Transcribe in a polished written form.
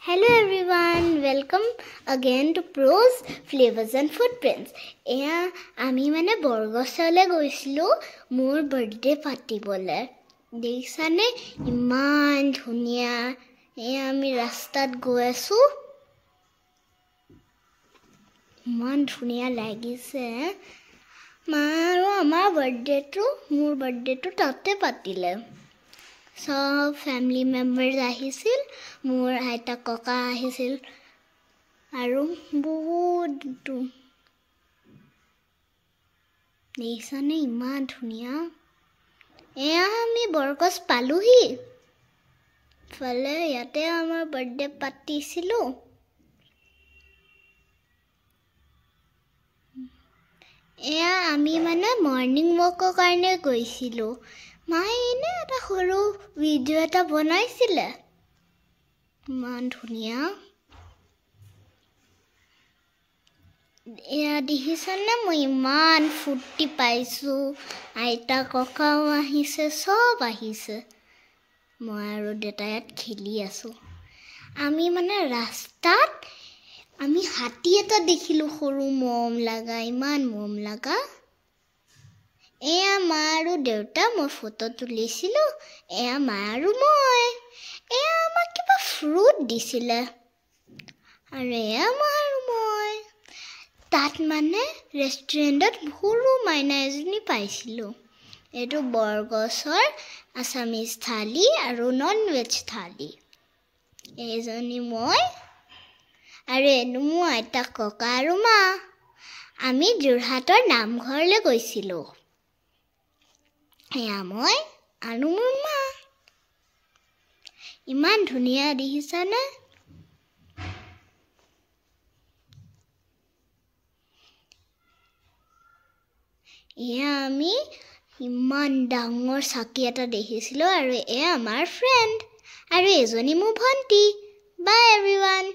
Hello everyone, welcome again to Pros, Flavors and Footprints. আমি মানে বৰগছলে গৈছিলো মোৰ বাৰ্থডে পাতিবলে। দেখিছানে ইমান ধুনীয়া। আমি ৰাস্তাত গৈ আছো। ইমান ধুনীয়া লাগিছে। আৰু আমাৰ মোৰ বাৰ্থডেটো তাতে পাতিলে। সব ফ্যামিলি মেম্বাৰ্স আহিছিল মোৰ আইতা ককা আহিছিল আৰু বহুত দেখিছানে ইমান ধুনীয়া আমি বৰগছ পালোহি ফলে ইয়াতে আমাৰ বাৰ্থডে পাতিছিলো আমি মানে মৰ্নিং ৱাকৰ কাৰণে গৈছিলো মাই এনে এটা সৰু ভিডিঅ' এটা বনাইছিলে ইমান ধুনীয়া দেখিছানে মই ইমান ফূৰ্তি পাইছো আইতা ককাও আহিছে সব আহিছে মই আৰু দেউতা ইয়াত খেলি আছো আমি মানে ৰাস্তাত আমি হাতী এটা দেখিলো সৰু মম লাগা ইমান মম লাগা মা আৰু দেউতা মই ফটো তুলিছিলো মা আৰু মই আমাক কিবা ফ্ৰুট দিছিলে আৰু মা আৰু মই তাত মানে ৰেষ্টুৰেণ্টত সৰু মাইনা এজনী পাইছিলো এইটো বৰগছৰ আছামিজ থালি আৰু নন ভেজ থালি এজনী মই আৰু মোৰ আইতা ককা আৰু মা আমি যোৰহাটৰ নামঘৰলৈ গৈছিলো মই আৰু মোৰ মা ইমান ধুনীয়া দেখিছানে আমি ইমান ডাঙৰ চাকি এটা দেখিছিলো আৰু আমাৰ ফ্ৰেণ্ড আৰু এজনী মোৰ ভণ্টি বাই এভৰিৱান